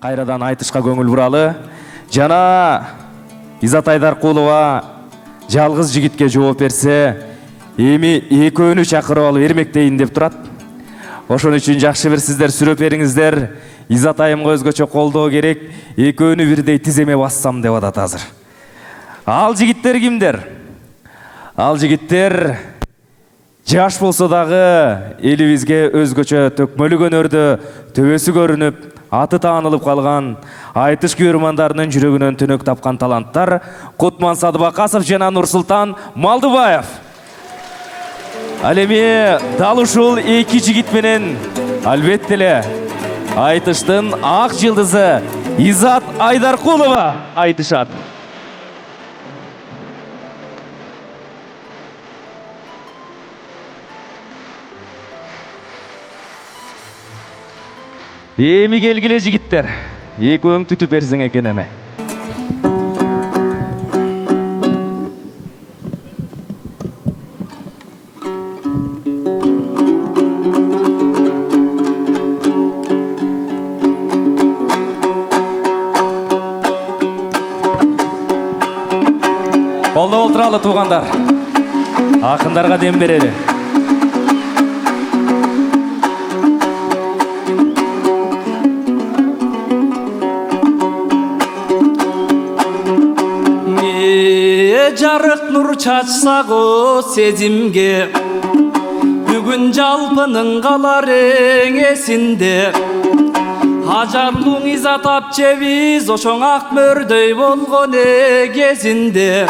кайрадан айтышка көңүл буралы. Жана Изат Айдаркулова жалгыз жигитке жооп берсе, эми экөөнү чакырып алып эрмектейин деп турат. Ошон үчүн жакшы бир сиздер сүрөп бериңиздер. Изат айымга өзгөчө колдоо керек. Экөөнү бирдей тиземе бассам деп атат азыр. Ал жигиттер кимдер? Ал жигиттер жаш болсо дагы элибизге өзгөчө төкмөлүк өнөрдө төбөсү көрүнүп, аты таанылып калган, айтыш күйөрмандарынын жүрөгүнөн төнөк тапкан таланттар Кутман Садыбакасов жана Нурсултан Малдыбаев. Ал эми дал ушул эки жигит менен албетте эле айтыштын ак жылдызы Изат Айдаркулова айтышат. Эми келгиле жигиттер, экөөң түтүп берсең экен эме. Колдоп олтуралы туугандар, акындарга дем берели. Жарык нур чачсагы сезимге, бүгүн жалпынын калар эңесинде. Ажарлууң Изат апчебиз ошоң ак мөрдөй болгон кезинде.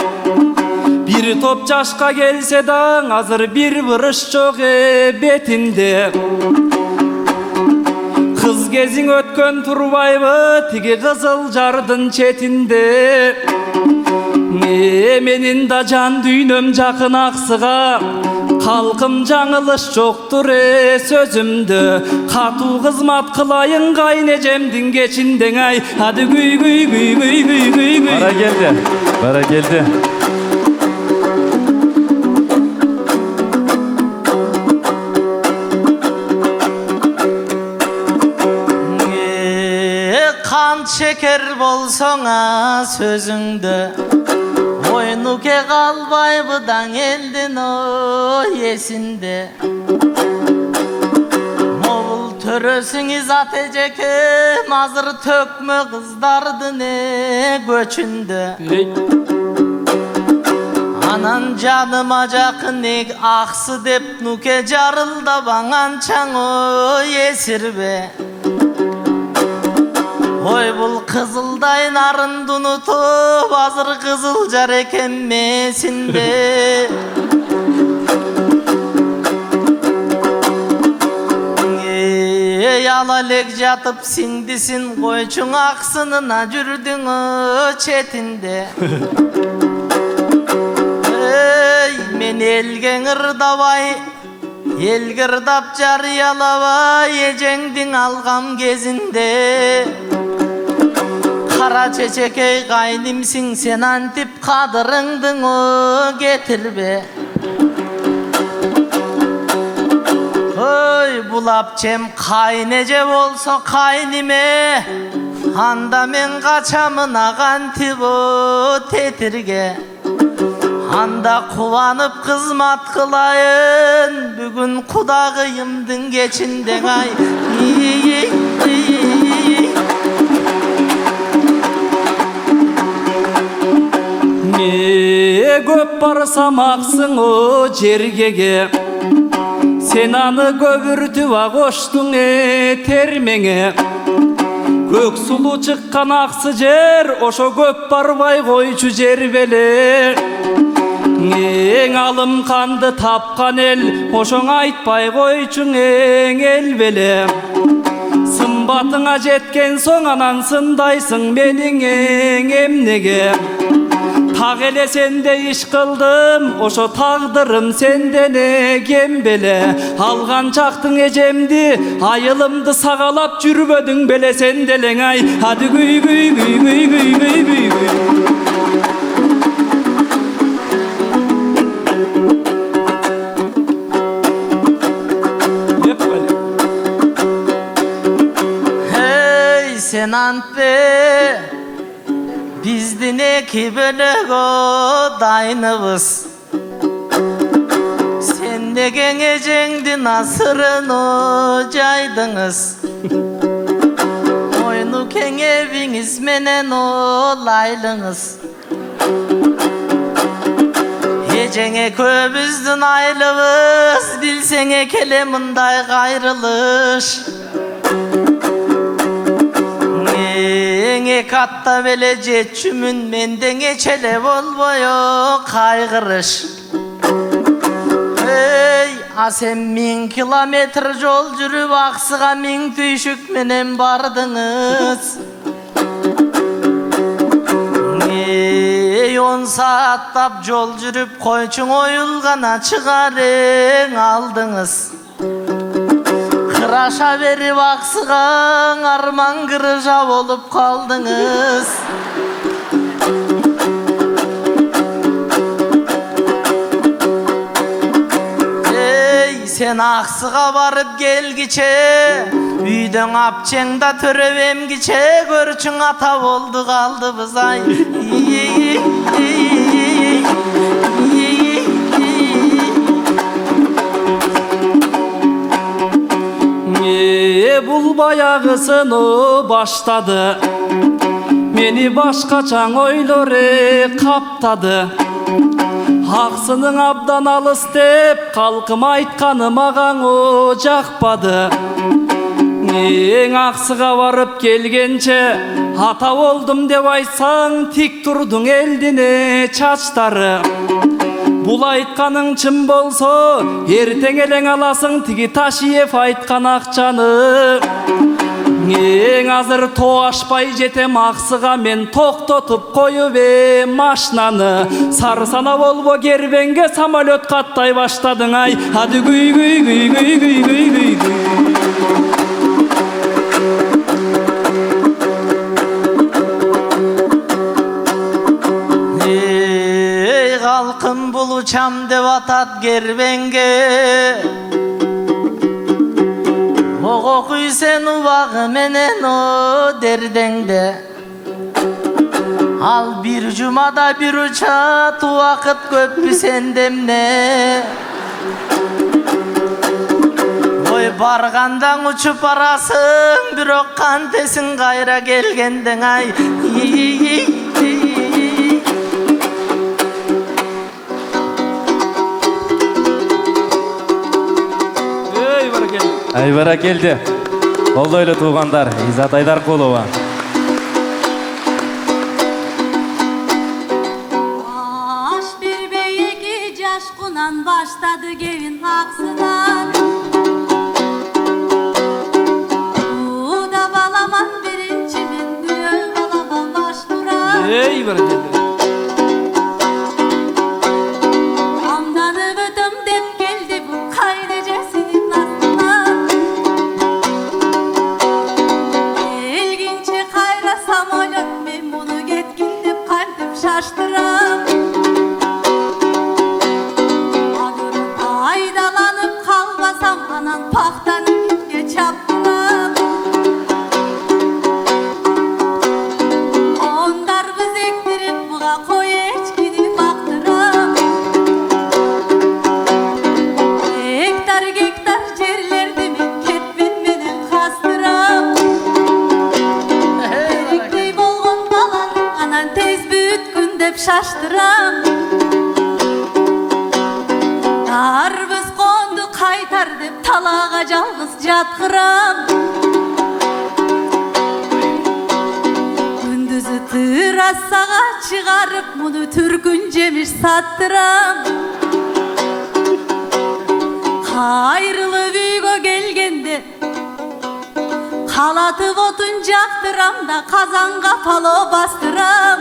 Бир топ жашка келсе даң азыр бир бырыш жок бетинде. Кыз кезиң өткөн турбайбы тиги кызыл жардын четинде. Менин да жан дүйнөм жакын аксыга, калкым жаңылыш жоктур сөзүмдө. Катуу кызмат кылайын кайнежемдин кечинде ай. Ады күй күй күй күй күй күй күй. Бара келди, бара келди. Кант шекер болсоңа сөзүңдө, ойнуке калбайбыдаң элдин эсинде. Могул төрөсүң Изат эжекем азыр төкмө кыздардын көчүндө. Анан жаныма жакын аксы деп нуке жарылдабаң анчаң эсирбе. Ой бул кызылдай нарынды унутуп азыр кызыл жар экенмесинде. Ала элек жатып сиңдисин койчуң аксынына жүрдүң четинде. Мен элге ырдабай, элге ырдап жарыялабай эжеңдин алгам кезинде. Кара чечекей кайнимсиң сен антип кадырыңдың кетирбе. Ой бул апчем кайнеже болсо кайниме, анда мен качамын агантип тетирге. Анда кубанып кызмат кылайын, бүгүн кудагыйымдын кечинде ай. Көп барсам аксың жергеге, сен аны көбүртүп агоштуң термеңе. Көк сулуу чыккан аксы жер ошо көп барбай койчу жер беле. Эң алым канды тапкан эл ошоң айтпай койчуң эң эл беле. Сымбатыңа жеткен соң анан сындайсың менин эң эмнеге. Так эле сенде иш кылдым, ошо тагдырым сенден кем беле. Алган чактың эжемди, айылымды сагалап жүрбөдүң беле сен делең ай. Ады күй күй күй күй күй күй күй күй. sen antbe bizdin eki bölögo daynыбыз. Sen degen ejеңdin asırını jaydыңыз. Oynu keng eviңiz menen olaylыңыз. Ejеңe көбүздүн айлыбыз, билсеңе келе мындай кайрылыш. Эң катта беле жетчүмүн, менден эчеле болбою кайгырыш. А сен 1000 километр жол жүрүп аксыга 1000 түйшүк менен бардыңыз. 10 сааттап жол жүрүп койчуң оюлгана чыгарең алдыңыз. Кыраша берип аксыга арман кырыжа болуп калдыңыз. Sen akсыга barıp gelgiçe, үйдөң апчеңда төрөп эмгиче, көрчүң ата болду калдыбыз ай. Бул баягысыны баштады, мени башкачаң ойлор каптады. Аксының абдан алыс деп, калкым айтканы магаң жакпады. Эң аксыга барып келгенче, ата болдум деп айтсаң, тик турдуң элдине чачтары. Бул айтканың чын болсо, эртең элең аласың тиги Ташиев айткан акчаны. Эң азыр тоашпай жетем аксыга, мен токтотуп коюп машинаны. Сарсана болбо кербенге самолет каттай баштадың ай. Ады гүй гүй гүй гүй гүй гүй гүй гүй. Калкым булучам деп атат кербенге, ого күйсен убагы менен о дердеңде. Ал бир жумада бир учат, убакыт көппү сенде эмне. Ой баргандаң учуп барасың, бирок кантесиң кайра келгендең ай. Айбара келди. Колдойлу туугандар, Изат Айдаркулова. Аш бербей эки жашкунан баштады кебин аксыдан. Уда баламан биринчи мен дүйө баламан башкуран. Эй бар келди. Амданып өтөм деп келди бул кайда жесинин астынан. Элгинче кайра самолет, мен муну кеткин деп кантип шаштырам. Айдаланып калбасам, анан пактанып кимге чаптырам. Ондарбыз эктирип буга кой эчкини бактырам. Гектар жерлерди мен кетмен менен кастырам. Керектей болгон баланы анан тез бүткүн деп шаштырам. Дарбыз конду кайтар деп талаага жалгыз жаткырам. Күндүзү террасага чыгарып муну түркүн жемиш саттырам. Кайрылып үйгө келгенде калатып отун жактырам да казанга пало бастырам.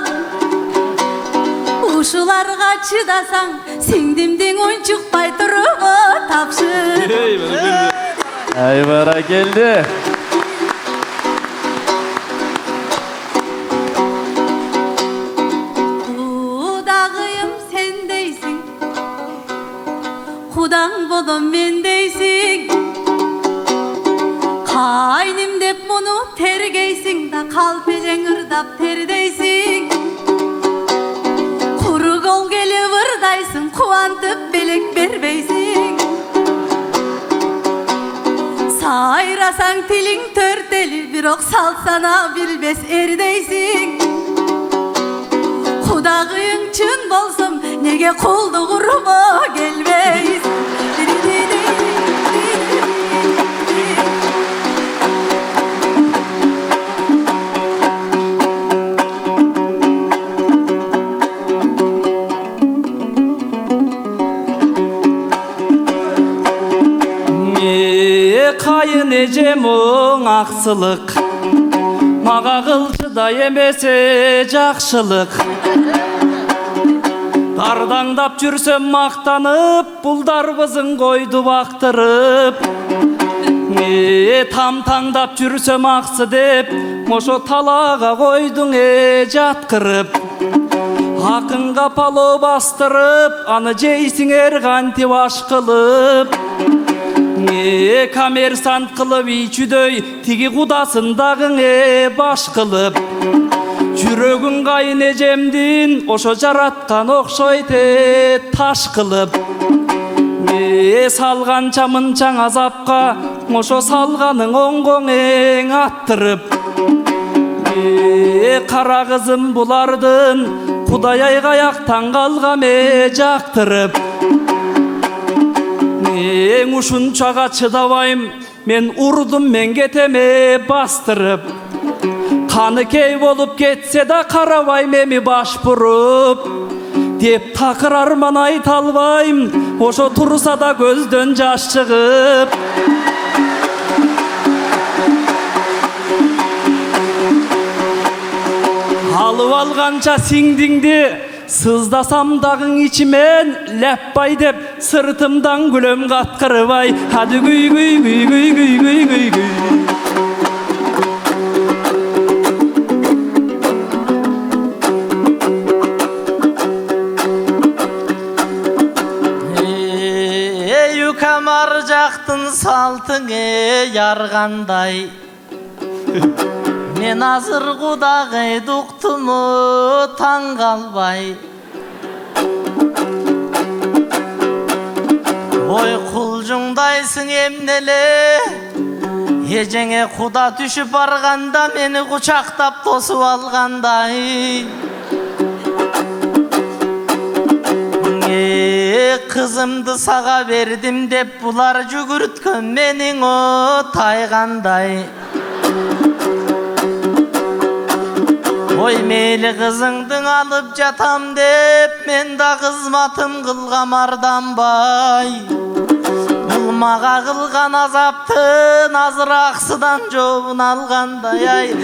Ушуларга чыдасаң, сиңдимдин унчукпай туругу тапшыр. Айбара келди. Кудагыйым сен дейсиң, кудаң болом мен дейсиң. Кайным деп муну тергейсиң да kalpeleň ırdap terdeýsiň. Kuru gol gelip ırdaýsyň, kuwantyp belek berbeýsiň. Saýrasaň tiliň törteli, birok salsana bilbes erdeýsiň. Hudagyň çyn bolsam, nege kulduguruma gelbeýsiň. Kayın ejemon aksılık, maga kılçıda emese jakşılık. Dardаңдап жүрсөm мактанып, булдарбызын койду бактырып. Тамтаңдап жүрсөm аксы деп, ошо талага койдуң жаткырып. Акынга пало бастырып, аны жейсиңер кантип аш кылып. Коммерсант кылып ичүдөй, тиги кудасындагы баш кылып. Жүрөгүн кайын эжемдин, ошо жараткан окшойт таш кылып. Салганча мынчаң азапка, ошо салганың оңгоң аттырып. Кара кызым булардын, Кудай айгаяктан калгам жактырып. Ушунчага чыдабайм, мен урдум, мен кетеме бастырып. Каны кей болуп кетсе да карабайм эми баш буруп. Деп такыр арман айта албайм, ошо турса да көздөн жаш чыгып. Алып алганча сиңдиңди, сыздасам дагың ичимен, ләппай деп сыртымдан күлөм каткырбай. Хады гүй гүй гүй гүй гүй гүй гүй гүй. Юкамар жактын салтың яргандай. Мен азыр Кудагый дуктуму таң калбай. Ой кулжуңдайсың эмнеле, эжеңе Куда түшүп барганда мени кучактап тосуп алгандай. Кызымды сага бердим деп булар жүгүрткөн менин тайгандай. Ой мейли кызыңдың алып жатам деп, мен да кызматым кылгам арданбай. Бул мага кылган азаптын азыр аксыдан жообун алгандай. Ай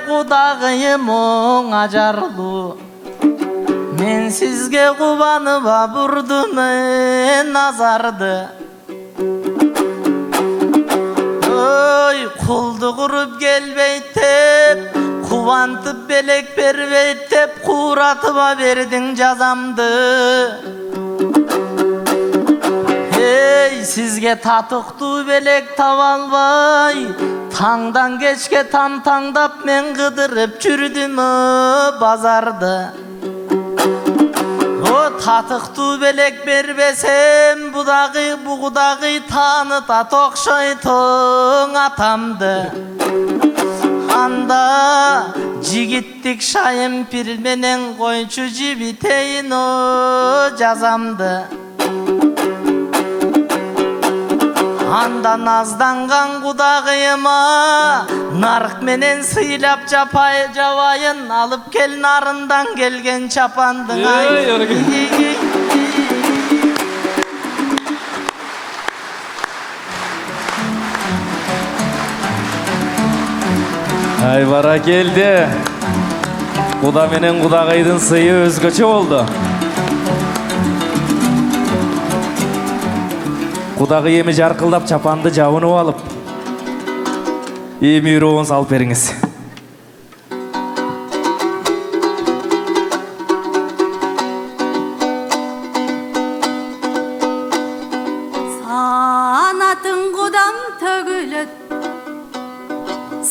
Кудагыйым оң ажарлуу, мен сизге кубанып бурдум назарды. Ой кулдук уруп келбейт деп, кубантып белек бербейт деп, кууратып бердиң жазамды. Эй сизге татыктуу белек таба албай, таңдан кечке таңдап мен кыдырып жүрдүм базарды. Татыктуу белек бербесем, бу Кудагый таанытат окшойтоң атамды. Анда жигиттик шайым пир менен койчу жибитейин жазамды. Анда назданган Кудагыйыма нарык менен сыйлап жабайын, алып кел нарындан келген чапандың. Ай бара келди. Куда менен Кудагыйдын сыйы өзгөчө болду. Кудагый эми жаркылдап чапанды жабынып алып, эми үроон салып бериңиз.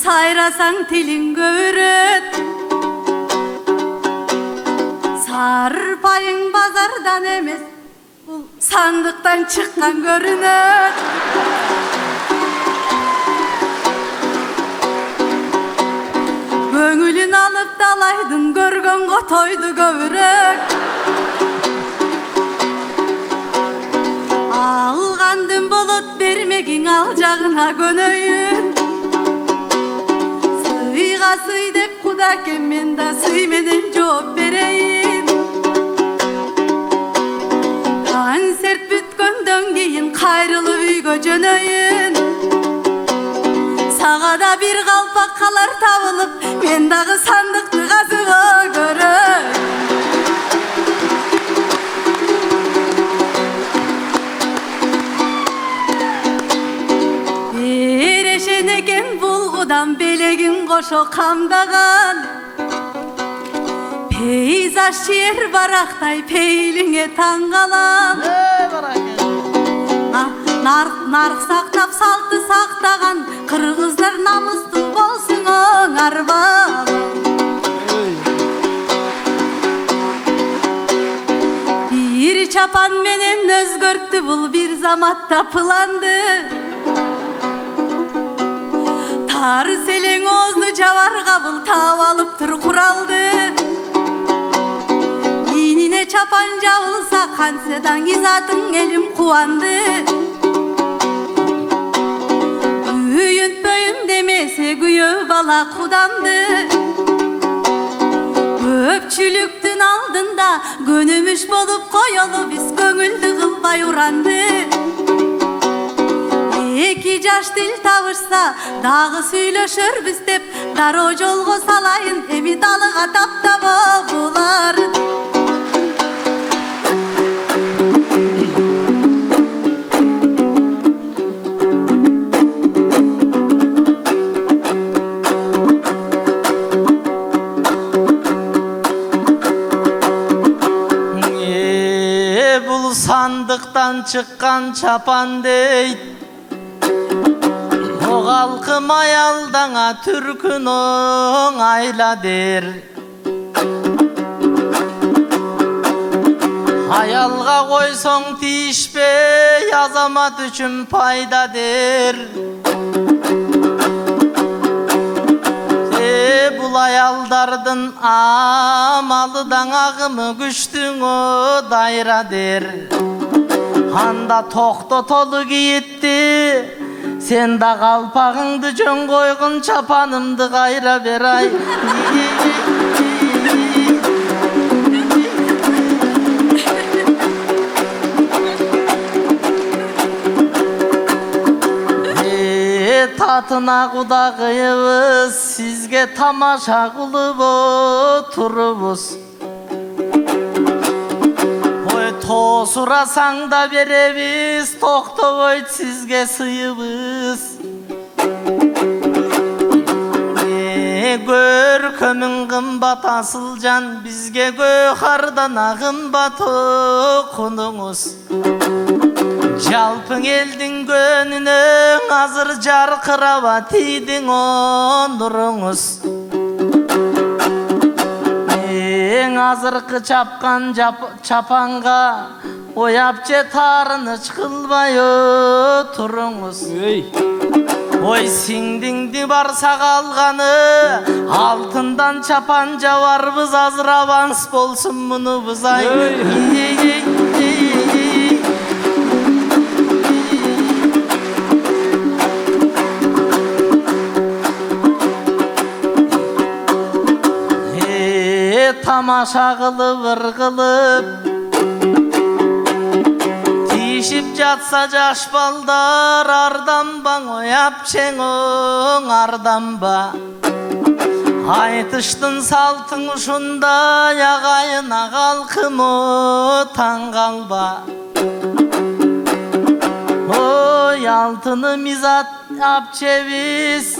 сайрасаң тилиң көбүрөт. Сарпайың базардан эмес, бул сандыктан чыккан көрүнөт. Көңүлүн алып далайдын көргөн котойду көбүрөөк. Алгандын болот бермегиң ал жагына көнөйүн. Сыйга сый деп Кудакем, мен да сый менен жооп берейин. Концерт бүткөндөн кийин кайрылып үйгө жөнөйүн. Сага да бир калпак калар табылып, мен дагы сандыкты казып көрөйүн. Эрешен экен булгудан белегин кошо камдаган. Пейзаж жер барактай пейлиңе таң калам. Нарк сактап салты сактаган, кыргыздар намыстуу болсун оңар балам. Бир чапан менен өзгөрттү бул бир заматта планды. Тары селең оозду жабарга бул таап алыптыр куралды. Ийнине чапан жабылса кантседан изатың элим кубанды. Үйүнтпөйүм демесе күйөө бала кудамды. Көпчүлүктүн алдында көнүмүш болуп коелу биз көңүлдү кылбай уранды. Эки жаш тил табышса дагы сүйлөшөрбүз деп, дароо жолго салайын эми далыга таптабо буларын. Бул сандыктан чыккан чапан дейт. О калкым аялдаңа түркүн оңайла дер. Аялга койсоң тийишпей, азамат үчүн пайда дер. Бул аялдардын амалыдан агымы күчтүң дайра дер. Анда токтотолу кийитти, сен да калпагыңды жөн койгун, чапанымды кайра бер ай. Татына кудагыйыбыз, сизге тамаша кылып отурубуз. Ой, тоосурасаң да беребиз, токтобойт сизге сыйыбыз. Көркөмүң кымбат асыл жан, бизге көкардан кымбат окунуңуз. Жалпың элдин көнүнө азыр жаркыраба тийдиң нуруңуз. Эң азыркы чапкан чапанга ояп же таарыныч кылбай отуруңуз. Ой, сиңдиңди барса калганы, алтындан чапан жабарбыз, азыр аванс болсун мунубуз ай. Тамаша кылып ыргылып, тиишип жатса жаш балдар, арданбаң ояп чең оңарданба. Айтыштын салтың ушундай, агайына калкым таң калба. Ой, алтыны мизат апчебиз,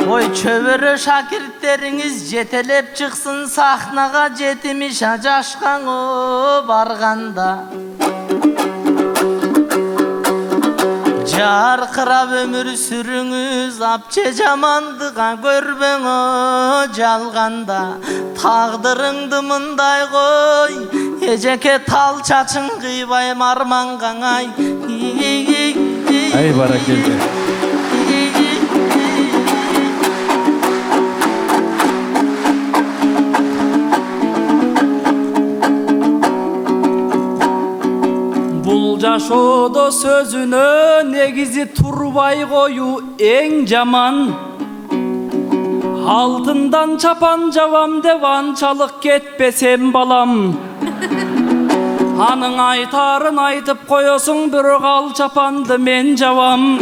ой, чөбөрө шакирттериңиз жетелеп чыксын сахнага, жетимиш жашкан Жарқырап өмір сүріңіз, апче жамандыға көрбеңі жалғанда. Тағдырыңды мындай қой, ежеке тал чачың қибай марманған ай. Ай баракелді. Бұл жашоодо сөзүнө негизи турбай кою эң жаман. Алтындан чапан жабам деп анчалык кетпесем балам. Анын айтарын айтып коесуң, бирок ал чапанды мен жабам.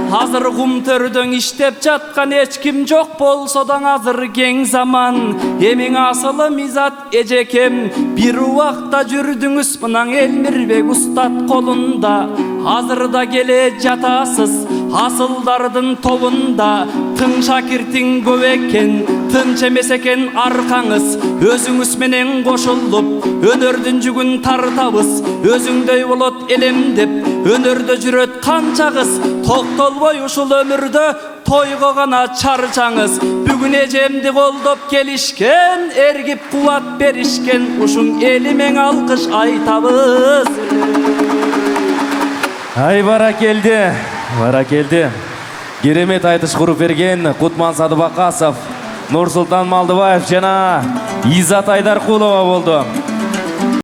Азыр кум төрдөң иштеп жаткан эч ким жок болсо да азыр кең заман. Эмиң асылы мизат эжекем, бир убакта жүрдүңүз мынан Элмирбек устат колунда. Азыр да келе жатасыз асылдардын тобунда. Тың шакиртиң көп экен, тынч эмес экен аркаңыз. Өзүңүз менен кошулуп өнөрдүн жүгүн тартабыз. Өзүңдөй болот элем деп өнөрдө жүрөт канча кыз. Токтолбой ушул өмүрдө тойго гана чарчаңыз. Бүгүн эжемди колдоп келишкен, эргип кубат беришкен. Ушуң элимен алкыш айтабыз. Ай баракелді, баракелді. Керемет айтыш куруп берген Кутман Садыбакасов, Нурсултан Малдыбаев жана Иззат Айдаркулова болду.